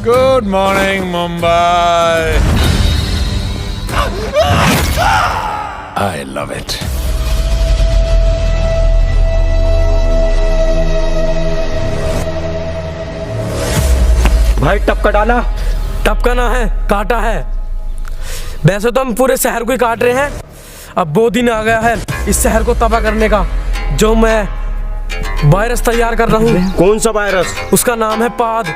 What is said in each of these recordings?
Good morning, Mumbai. I love it. भाई टपका डाला। टपकाना है, काटा है। वैसे तो हम पूरे शहर को ही काट रहे हैं। अब वो दिन आ गया है इस शहर को तबाह करने का, जो मैं वायरस तैयार कर रहा हूँ। कौन सा वायरस? उसका नाम है पाद।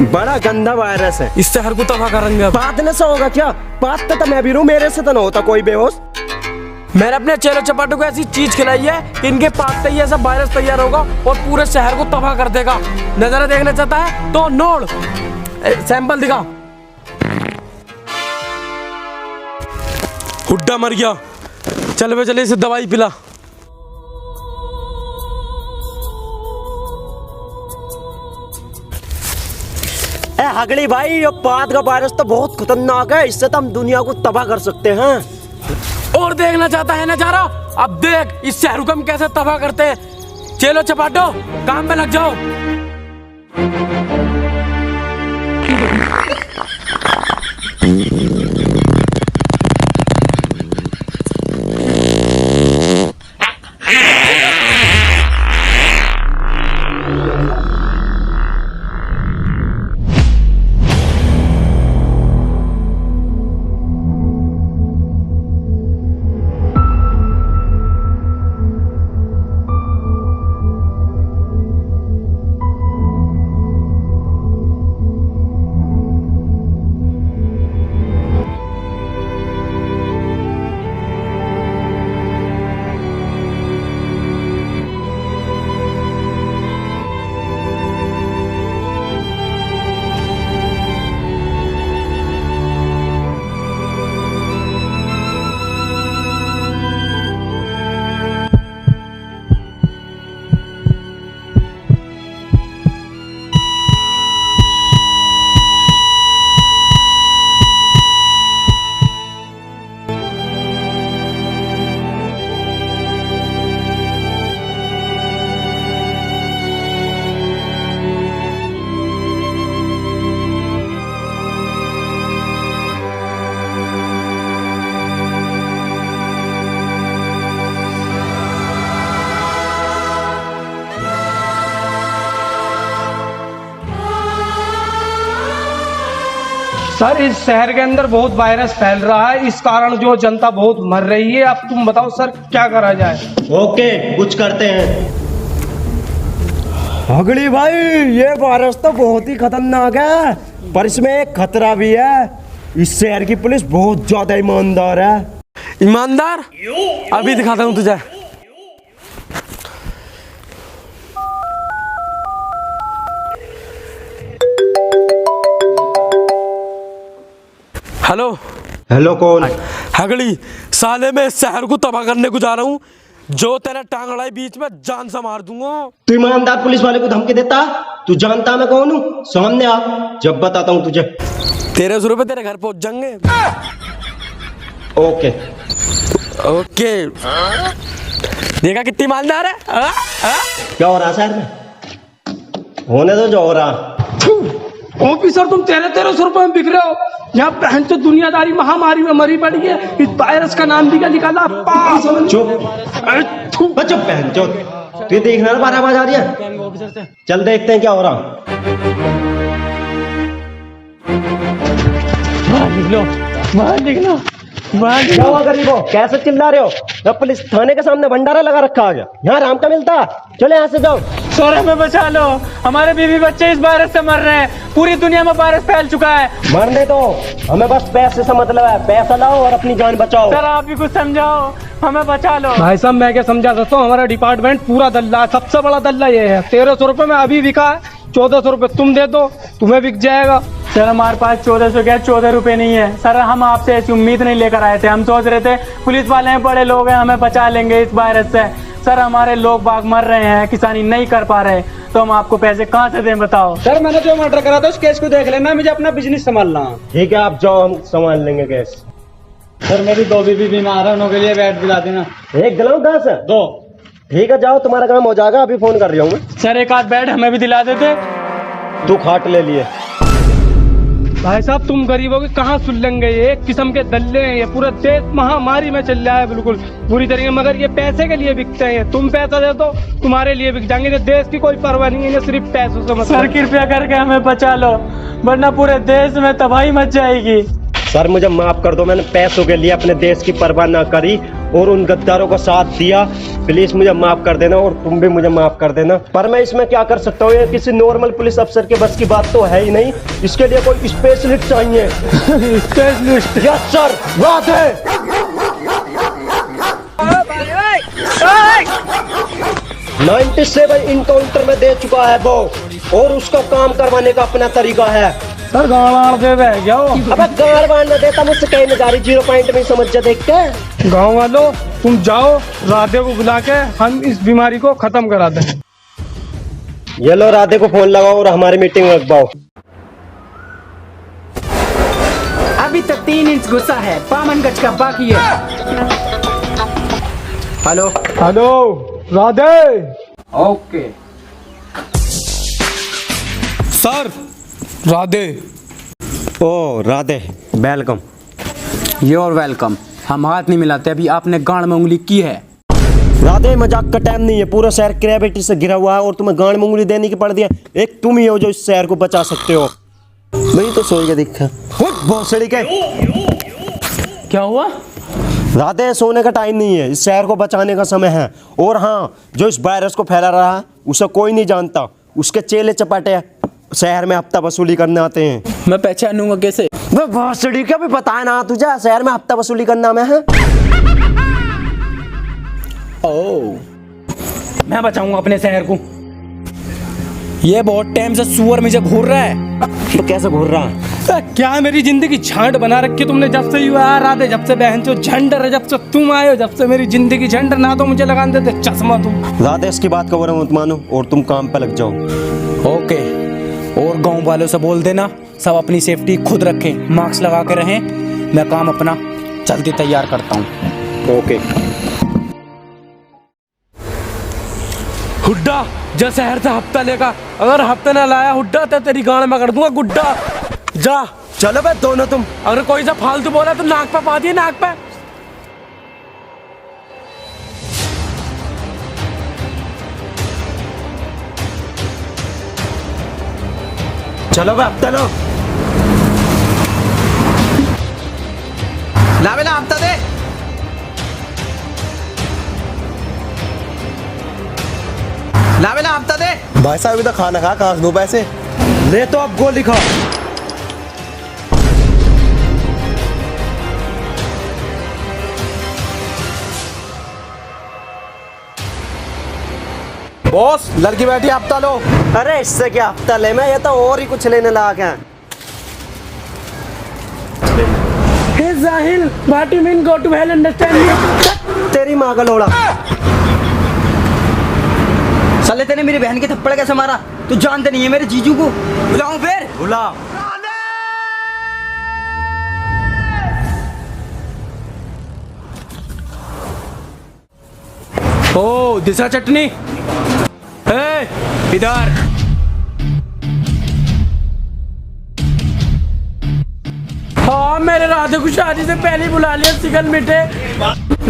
बड़ा गंदा वायरस है। इस शहर को तबाह करेंगे अब। पाद ने सा होगा क्या? पाद तो मैं भी रू, मेरे से तो ना होता कोई बेहोश। मैंने अपने चेलो चपाटों को ऐसी चीज खिलाई है कि इनके पाद से ही ऐसा वायरस तैयार होगा और पूरे शहर को तबाह कर देगा। नजारा देखना चाहता है तो नोट सैंपल दिखा। हुड्डा मर गया। चल वे चले, इसे दवाई पिला। हगली भाई, ये पाद का वायरस तो बहुत खतरनाक है। इससे तो हम दुनिया को तबाह कर सकते हैं। और देखना चाहता है नजारा? अब देख इस शहर को हम कैसे तबाह करते हैं। चलो चपाटो, काम में लग जाओ। सर, इस शहर के अंदर बहुत वायरस फैल रहा है। इस कारण जो जनता बहुत मर रही है। अब तुम बताओ सर, क्या करा जाए? ओके, कुछ करते हैं। हगली भाई, ये वायरस तो बहुत ही खतरनाक है, पर इसमें एक खतरा भी है। इस शहर की पुलिस बहुत ज्यादा ईमानदार है। ईमानदार? अभी दिखाता हूँ तुझे। हेलो। हेलो, कौन? हगली साले, मैं इस शहर को तबाह करने को जा रहा हूँ। जो तेरा टांग अड़ाई बीच में जान से मार दूंगा। तू ईमानदार पुलिस वाले को धमकी देता? तू जानता मैं कौन हूँ? सामने आ, जब बताता हूँ तुझे। 1300 रुपए तेरे घर पहुंच जाएंगे। Okay okay. देखा कितनी ईमानदार है? क्या हो रहा शहर में? होने दो जो हो रहा। ऑफिसर, तुम 1300 रुपए में बिक रहे हो। यहाँ बहन तो दुनियादारी महामारी में मरी पड़ी है। इस वायरस का नाम भी क्या निकाला? चुप बच्चों, बहन चो। तू देखना ना, 12 बज आ रही है। चल देखते हैं क्या हो रहा। बाहर निकलो। क्या हुआ गरीबो, कैसे चिल्ला रहे हो? जब पुलिस थाने के सामने भंडारा लगा रखा आ गया। यहाँ आराम का मिलता? चलो यहाँ से जाओ। सर, हमें बचा लो। हमारे बीवी बच्चे इस वायरस से मर रहे हैं। पूरी दुनिया में वायरस फैल चुका है। मरने दो, हमें बस पैसे से मतलब है। पैसा लाओ और अपनी जान बचाओ। सर, आप भी कुछ समझाओ, हमें बचा लो। भाई साहब, मैं क्या समझा सकता हूँ? हमारा डिपार्टमेंट पूरा दल्ला, सबसे बड़ा दल्ला ये है। 1300 रुपए में अभी बिका है। 1400 रुपए तुम दे दो, तुम्हें बिक जाएगा। सर, हमारे पास 1400 क्या 14 रुपए नहीं है। सर, हम आपसे ऐसी उम्मीद नहीं लेकर आए थे। हम सोच रहे थे पुलिस वाले हैं, बड़े लोग हैं, हमें बचा लेंगे इस वायरस से। सर, हमारे लोग बाग मर रहे हैं, किसानी नहीं कर पा रहे, तो हम आपको पैसे कहाँ से दें बताओ? सर, मैंने जो मर्डर करा था उस केस को देख लेना, मुझे अपना बिजनेस संभालना। ठीक है, आप जाओ, हम संभाल लेंगे केस। सर, मेरी 2 बीबी बीमार है, उनके लिए बेड दिला देना। एक दिलाऊं 10? 2। ठीक है, जाओ, तुम्हारा काम हो जाएगा। अभी फोन कर रही हूँ मैं। सर, एक आध बेड हमें भी दिला देते। तू खाट ले लिए। भाई साहब तुम गरीबों की कहाँ सुन लेंगे, ये एक किस्म के दल्ले हैं, ये पूरा देश महामारी में चल रहा है बिल्कुल बुरी तरीके, मगर ये पैसे के लिए बिकते हैं। तुम पैसा दे दो तुम्हारे लिए बिक जाएंगे, ये देश की कोई परवाह नहीं है, ये सिर्फ पैसों से मतलब। सर कृपया करके हमें बचा लो, वरना पूरे देश में तबाही मच जाएगी। सर मुझे माफ कर दो, मैंने पैसों के लिए अपने देश की परवाह ना करी और उन गद्दारों का साथ दिया। प्लीज मुझे माफ कर देना और तुम भी मुझे माफ कर देना। पर मैं इसमें क्या कर सकता हूँ, ये किसी नॉर्मल पुलिस अफसर के बस की बात तो है ही नहीं, इसके लिए कोई स्पेशलिस्ट चाहिए। स्पेशलिस्ट? Yes sir. बात है 97 इनकाउंटर में दे चुका है वो, और उसका काम करवाने का अपना तरीका है। सर गाँव दे दे क्या हो? अबे गाड़ बांध देता मुझसे कहने जा रही, 0 पॉइंट में समझ जा देख के। गाँव वालों तुम जाओ, राधे को बुला के हम इस बीमारी को खत्म करा दें। ये लो, राधे को फोन लगाओ और हमारी मीटिंग रखवाओ। अभी तक 3 इंच गुस्सा है, 52 गज का बाकी है। Hello hello Radhe. Okay sir Radhe. ओ राधे, वेलकम। Your welcome. हम हाथ नहीं मिलाते, अभी आपने गांड में उंगली की है। राधे मजाक का टाइम नहीं है, पूरा शहर ग्रेविटी से घिरा हुआ है और तुम्हें गांड में उंगली देने की पड़ दिया। एक तुम ही हो जो इस शहर को बचा सकते हो। नहीं तो सोएगा देखा भोसड़ी के। क्या हुआ? राधे सोने का टाइम नहीं है, इस शहर को बचाने का समय है। और हाँ, जो इस वायरस को फैला रहा है उसे कोई नहीं जानता, उसके चेले चपाटे शहर में हफ्ता वसूली करने आते हैं। मैं पहचानूंगा कैसे? वो भोसड़ी का भी बताया ना तुझे, शहर में हफ्ता वसूली करना में है। ओह, मैं बचाऊंगा अपने शहर को। ये बहुत टाइम से सुअर मुझे घूर रहा है। तो कैसे घूर रहा है? क्या मेरी जिंदगी झांड बना रखी तुमने, जब से युवा राधे, जब से बहन चो झंडर है, जब से तुम आए हो, जब से मेरी जिंदगी झंडर। ना तो मुझे लगा देते चश्मा तुम। राधे इसकी बात का बुरा मत मानो और तुम काम पे लग जाओ। ओके, और गांव वालों से बोल देना सब अपनी सेफ्टी खुद रखें, मास्क लगा के रहें। मैं काम अपना जल्दी तैयार करता हूँ। ओके। हुड्डा जा शहर से हफ्ता लेगा, अगर हफ्ता ना लाया हुड्डा तो तेरी गाड़ में कर दूंगा गुड्डा। जा चलो बे दोनों तुम। अगर कोई सा फालतू बोला तो नाक पे पा दिए, नाक पे। चलो बे हफ्ता लो। लावे ना हफ्ता दे। लावे ना हफ्ता दे। भाई साहब इधर खाना खा, कहाँ दो पैसे ले तो अब गोली खा। बॉस लड़की बैठी हफ्ता लो। अरे इससे क्या हफ्ता ले, मैं ये तो और ही कुछ लेने लायक है। Hey Zahil, what do you mean go to hell? Understand me? तेरी माँ का लोड़ा। साले तेने मेरी बहन के थप्पड़ कैसे मारा? तू जानते नहीं है मेरे जीजू को? बुलाऊं फिर? बुला। ओ दिशा चटनी, इधर। हाँ मेरे राधे को शादी से पहले ही बुला लिया, सिगल मिटे।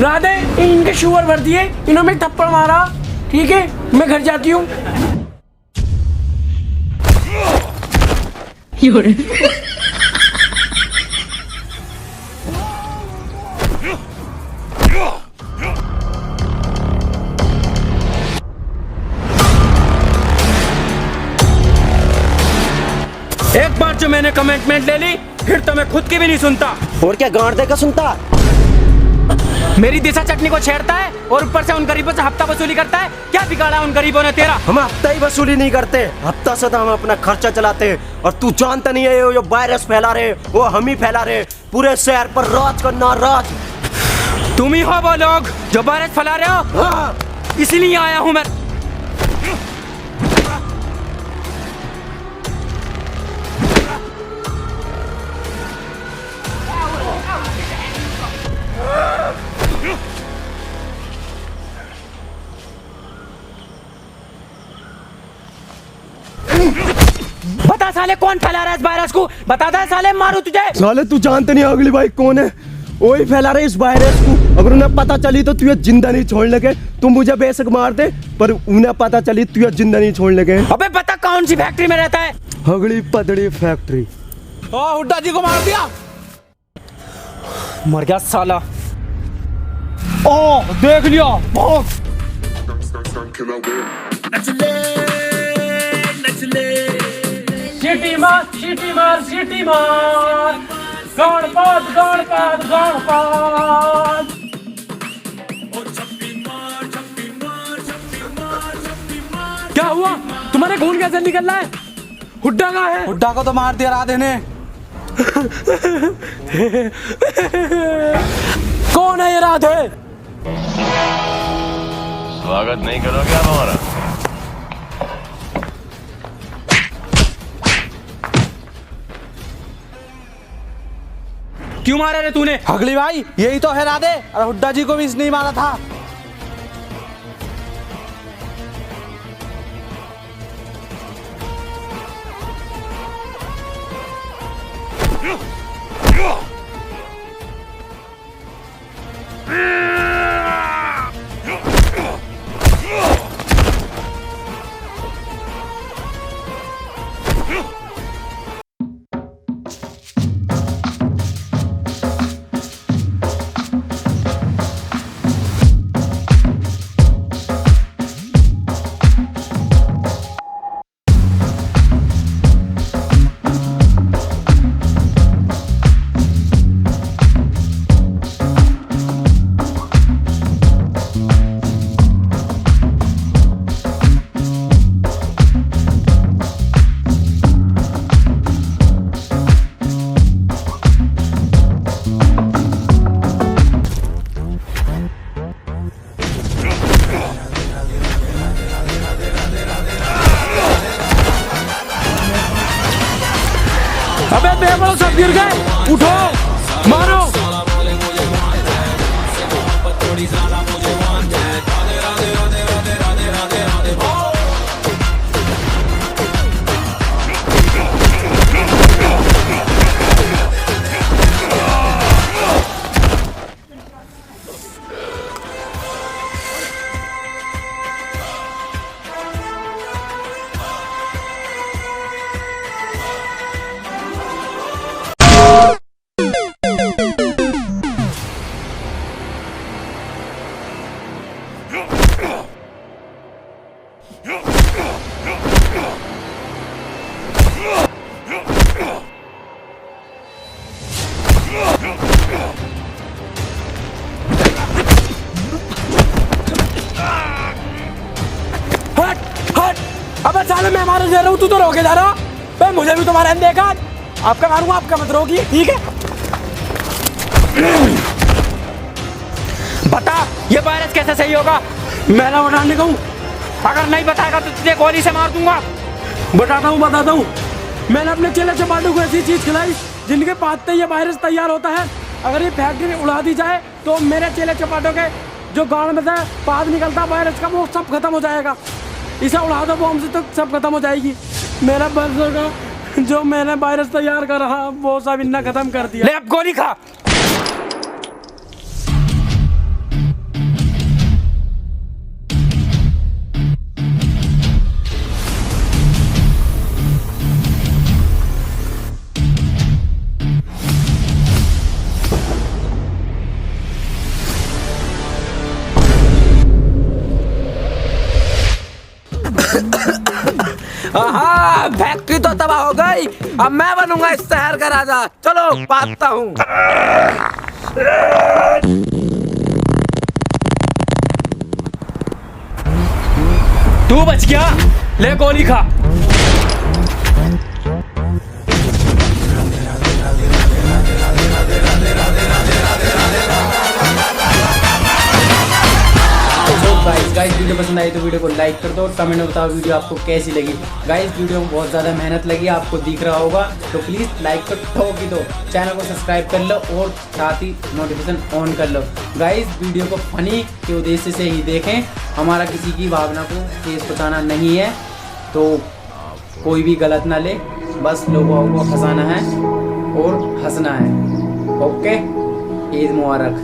राधे इनके शुगर भर दिए, इन्होंने थप्पड़ मारा। ठीक है मैं घर जाती हूँ। एक बार जो मैंने कमिटमेंट ले ली फिर तो मैं खुद की भी नहीं सुनता। और क्या गांड देकर सुनता? मेरी दिशा चटनी को छेड़ता है और ऊपर से उन गरीबों से हफ्ता वसूली करता है। क्या बिगाड़ा उन गरीबों ने तेरा? हम हफ्ता ही वसूली नहीं करते, हफ्ता से तो हम अपना खर्चा चलाते हैं। और तू जानता नहीं है ये जो वायरस फैला रहे वो हम ही फैला रहे, पूरे शहर पर राज करना राज। तुम ही हो वो लोग जो वायरस फैला रहे हो। हाँ। इसीलिए आया हूँ मैं। बता बता साले कौन फैला रहा है इस वायरस को, बता दे साले, मारू तुझे। साले तू जानते नहीं अगली भाई कौन है, वही फैला रहे इस वायरस को। अगर उन्हें पता चली तो तुझे जिंदा नहीं छोड़ लगे। तुम मुझे बेशक मार दे पर उन्हें पता चली तुझे जिंदा नहीं छोड़ लगे। अबे बता कौन सी फैक्ट्री में रहता है? अगली पतड़ी फैक्ट्री। हुड्डा जी को मार दिया। मर गया साला। ओ देख लिया बहुत। सीटी मार सीटी मार सीटी मार, गणपत गणपत गणपत। क्या हुआ? तुम्हारे खून कैसे निकल रहा है? हुड्डा कहाँ है? हुड्डा को तो मार दिया राधे ने। कौन है ये राधे? स्वागत नहीं करोगे आप हमारा? क्यों मारा रे तूने? अगली भाई यही तो है राधे, और हुड्डा जी को भी इसने ही मारा था। अबे बेबलो सब गिर गए, उठो मारो। अबे साले मैं मारे जा रहा हूँ, तू तो रोके जा रहा। बे मुझे भी तुम्हारे अंदर देखा, आपका मारूंगा, आपका मत रोकी, ठीक है? बता ये वायरस कैसे सही होगा? मैं ना बताने कहूँ, अगर नहीं बताएगा तो तुझे गोली से मार दूंगा। बताता हूँ। मैंने अपने चेले चपाटों को ऐसी चीज खिलाई जिनके पाते ये वायरस तैयार होता है। अगर ये फैक्ट्री उड़ा दी जाए तो मेरे चेले चपाटों के जो गाँव में से पाद निकलता वायरस का वो सब खत्म हो जाएगा। इसे उड़ा दो बॉम्ब से तो सब खत्म हो जाएगी। मेरा बरसों का जो मैंने वायरस तैयार कर रहा वो सब इन्ना खत्म कर दिया। ले अब गोली खा। हाँ, फैक्ट्री तो तबाह हो गई, अब मैं बनूंगा इस शहर का राजा। चलो बांटता हूँ। तू बच गया, ले गोली खा। गाइस वीडियो पसंद आई तो वीडियो को लाइक कर दो और कमेंट में बताओ वीडियो आपको कैसी लगी। गाइस वीडियो में बहुत ज़्यादा मेहनत लगी, आपको दिख रहा होगा, तो प्लीज़ लाइक तो ठोक ही दो, चैनल को सब्सक्राइब कर लो और साथ ही नोटिफिकेशन ऑन कर लो। गाइस वीडियो को फनी के उद्देश्य से ही देखें, हमारा किसी की भावना को ठेस पहुँचाना नहीं है, तो कोई भी गलत ना ले। बस लोगों को हंसाना है और हंसना है। ओके, ईद मुबारक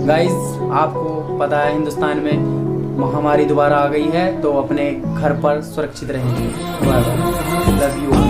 गाइस। आपको पता है हिंदुस्तान में महामारी दोबारा आ गई है, तो अपने घर पर सुरक्षित रहेंगे। Love you.